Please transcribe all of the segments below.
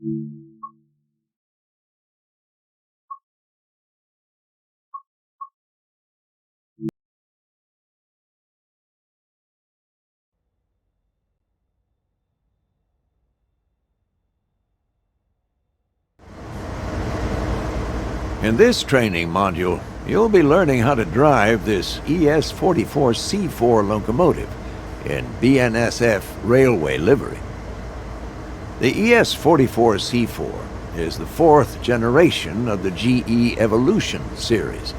In this training module, you'll be learning how to drive this ES-44C4 locomotive in BNSF railway livery. The ES-44C4 is the fourth generation of the GE Evolution series.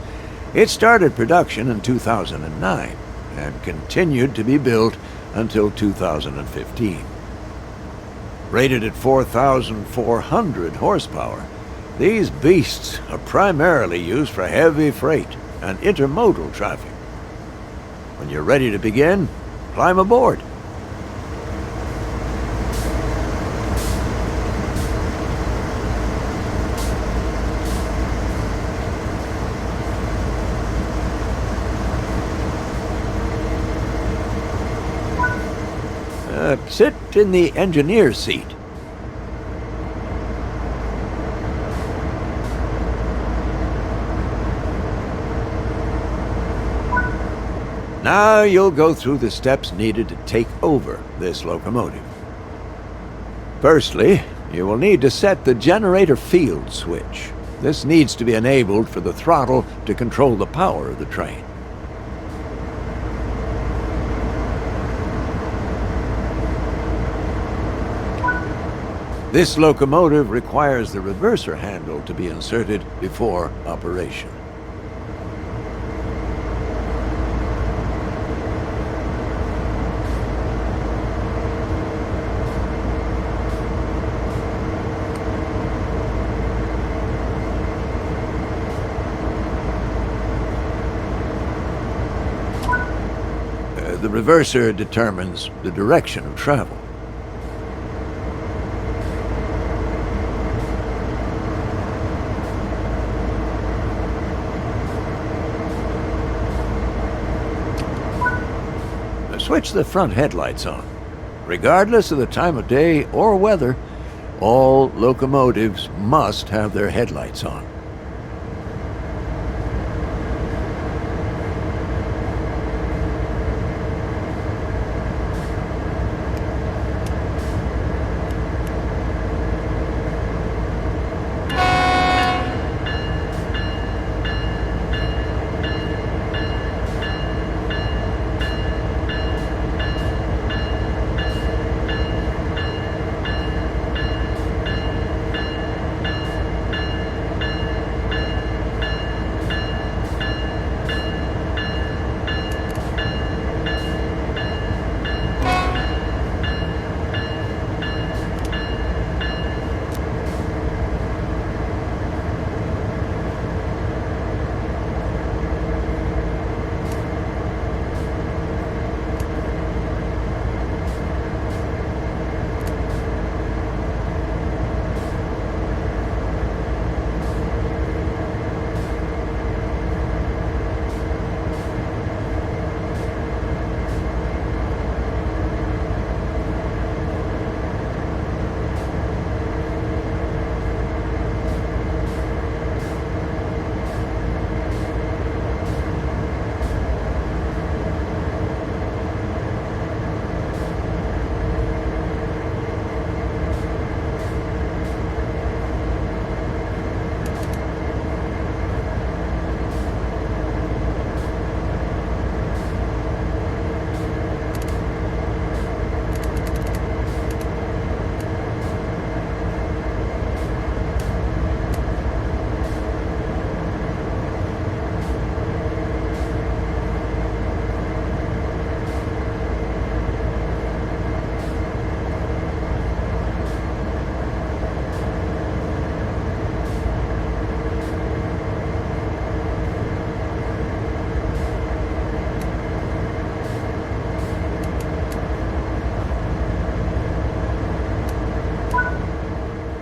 It started production in 2009 and continued to be built until 2015. Rated at 4,400 horsepower, these beasts are primarily used for heavy freight and intermodal traffic. When you're ready to begin, climb aboard. Sit in the engineer's seat. Now you'll go through the steps needed to take over this locomotive. Firstly, you will need to set the generator field switch. This needs to be enabled for the throttle to control the power of the train. This locomotive requires the reverser handle to be inserted before operation. The reverser determines the direction of travel. Switch the front headlights on. Regardless of the time of day or weather, all locomotives must have their headlights on.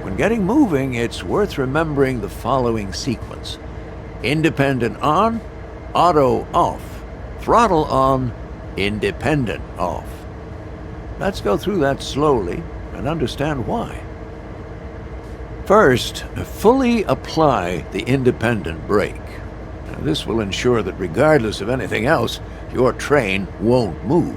When getting moving, it's worth remembering the following sequence: independent on, auto off, throttle on, independent off. Let's go through that slowly and understand why. First, fully apply the independent brake. Now, this will ensure that regardless of anything else, your train won't move.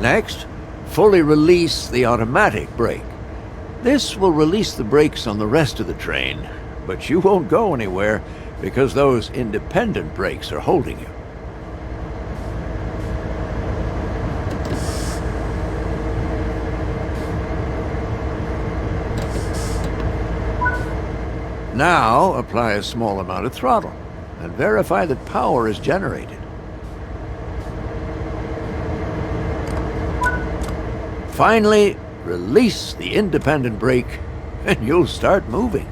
Next, fully release the automatic brake. This will release the brakes on the rest of the train, but you won't go anywhere because those independent brakes are holding you. Now, apply a small amount of throttle and verify that power is generated. Finally, release the independent brake and you'll start moving.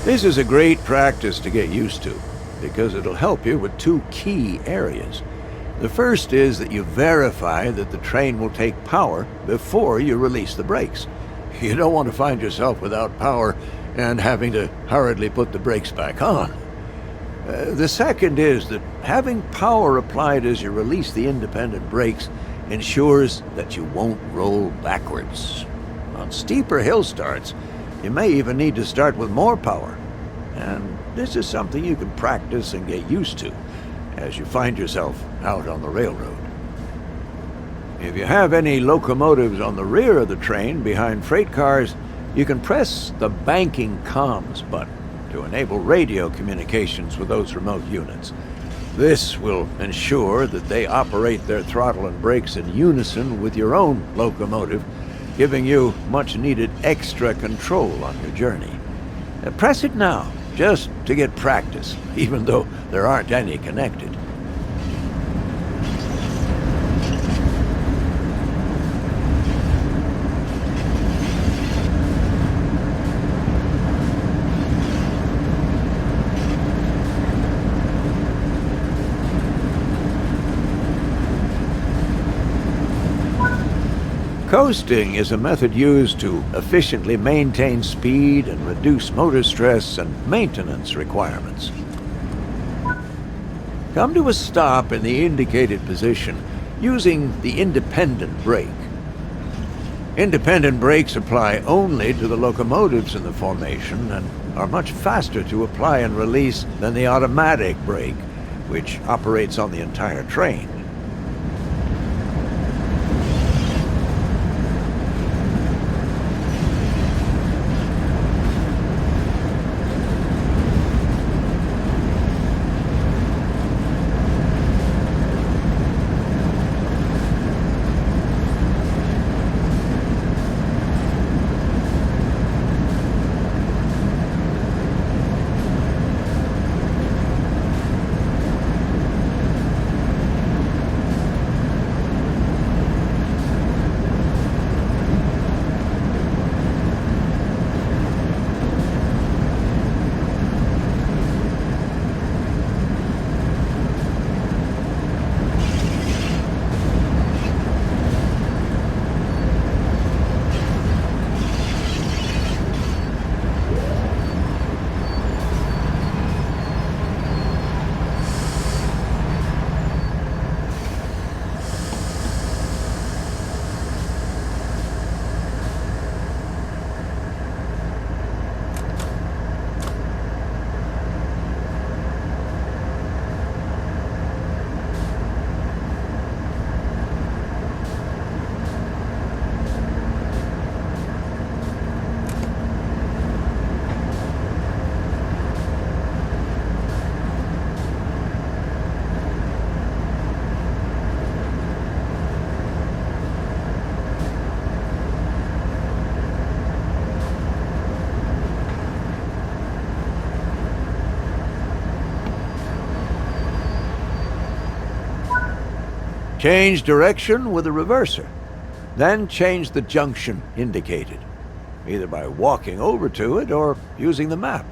This is a great practice to get used to because it'll help you with two key areas. The first is that you verify that the train will take power before you release the brakes. You don't want to find yourself without power and having to hurriedly put the brakes back on. The second is that having power applied as you release the independent brakes ensures that you won't roll backwards. On steeper hill starts, you may even need to start with more power. And this is something you can practice and get used to as you find yourself out on the railroad. If you have any locomotives on the rear of the train behind freight cars, you can press the banking comms button to enable radio communications with those remote units. This will ensure that they operate their throttle and brakes in unison with your own locomotive, giving you much needed extra control on your journey. Press it now, just to get practice, even though there aren't any connected. Coasting is a method used to efficiently maintain speed and reduce motor stress and maintenance requirements. Come to a stop in the indicated position using the independent brake. Independent brakes apply only to the locomotives in the formation and are much faster to apply and release than the automatic brake, which operates on the entire train. Change direction with a reverser. Then change the junction indicated, either by walking over to it or using the map.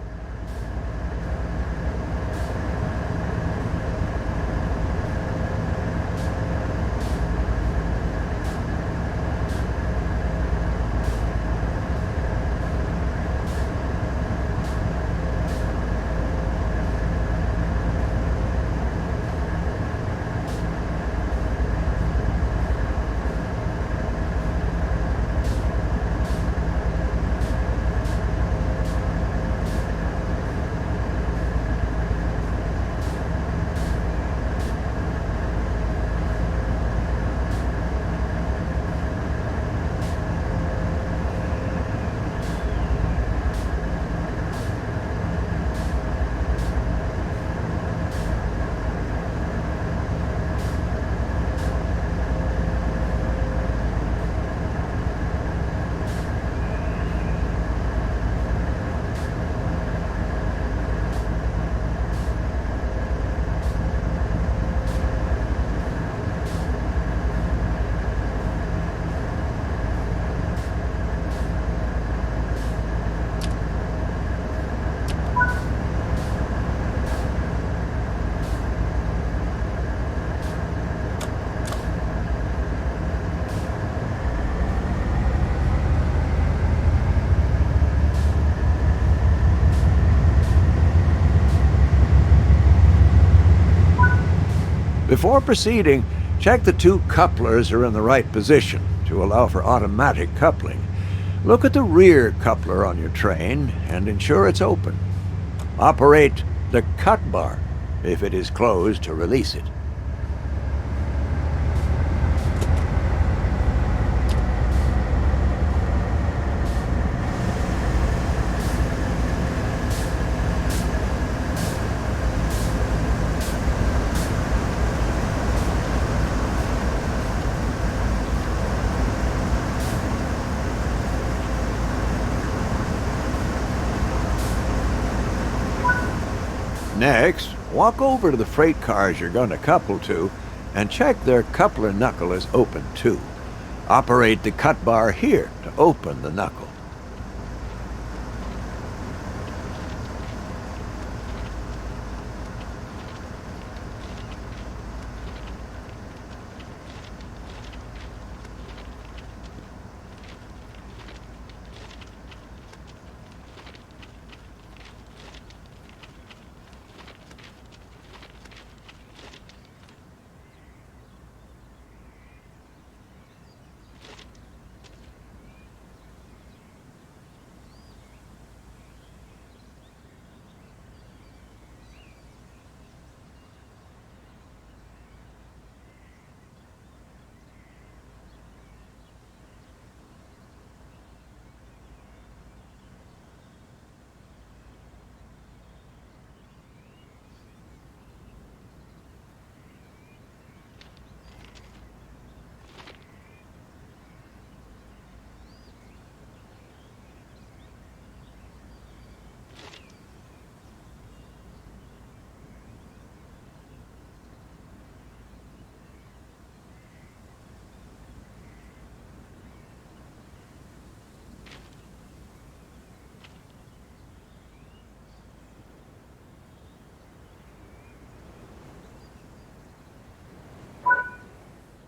Before proceeding, check the two couplers are in the right position to allow for automatic coupling. Look at the rear coupler on your train and ensure it's open. Operate the cut bar if it is closed to release it. Next, walk over to the freight cars you're going to couple to and check their coupler knuckle is open too. Operate the cut bar here to open the knuckle.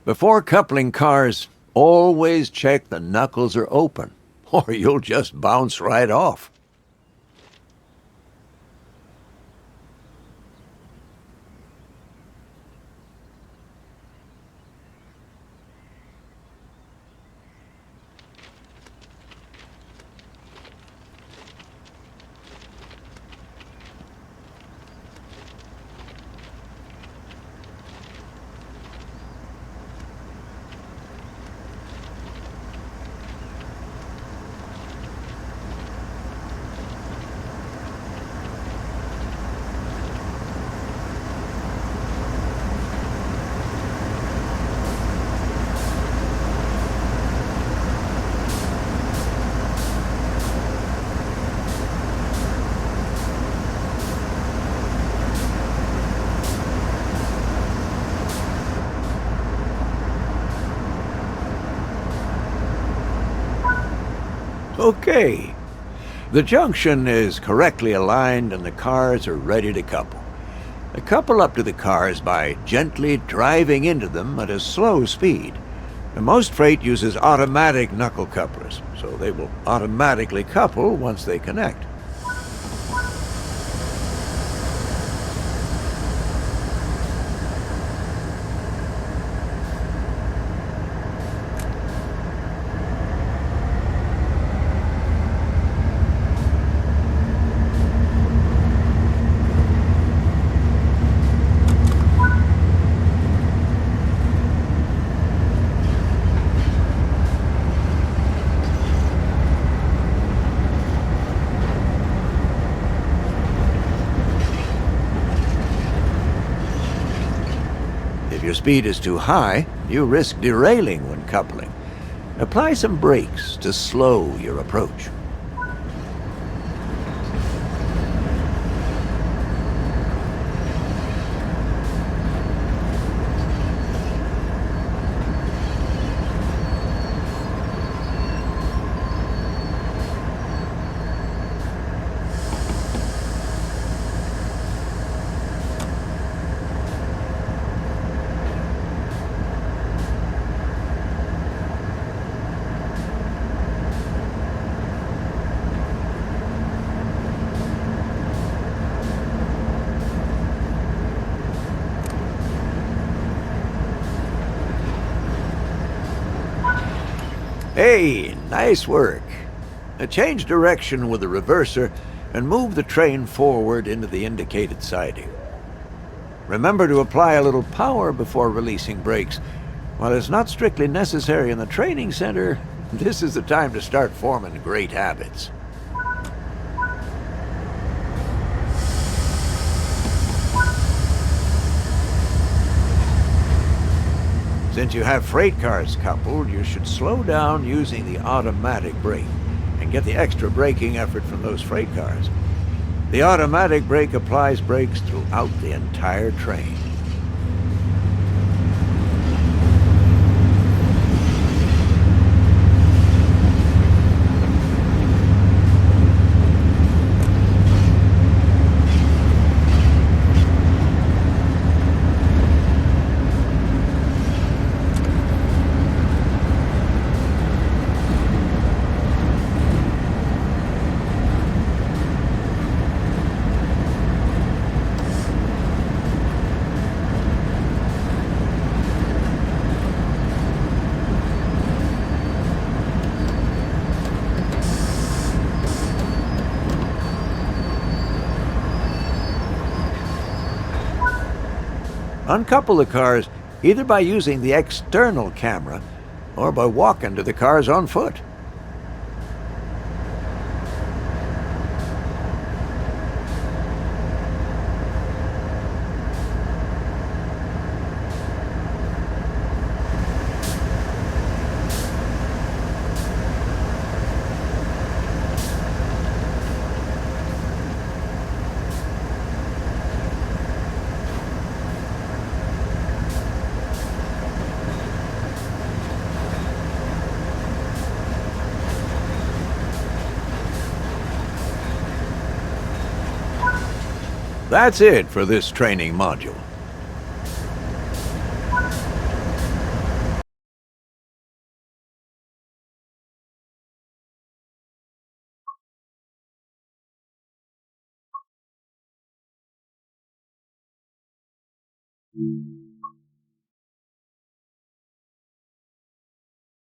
Before coupling cars, always check the knuckles are open, or you'll just bounce right off. Okay. The junction is correctly aligned and the cars are ready to couple. Couple up to the cars by gently driving into them at a slow speed. Most freight uses automatic knuckle couplers, so they will automatically couple once they connect. If your speed is too high, you risk derailing when coupling. Apply some brakes to slow your approach. Hey, nice work. Change direction with the reverser and move the train forward into the indicated siding. Remember to apply a little power before releasing brakes. While it's not strictly necessary in the training center, this is the time to start forming great habits. Since you have freight cars coupled, you should slow down using the automatic brake and get the extra braking effort from those freight cars. The automatic brake applies brakes throughout the entire train. Uncouple the cars either by using the external camera or by walking to the cars on foot. That's it for this training module.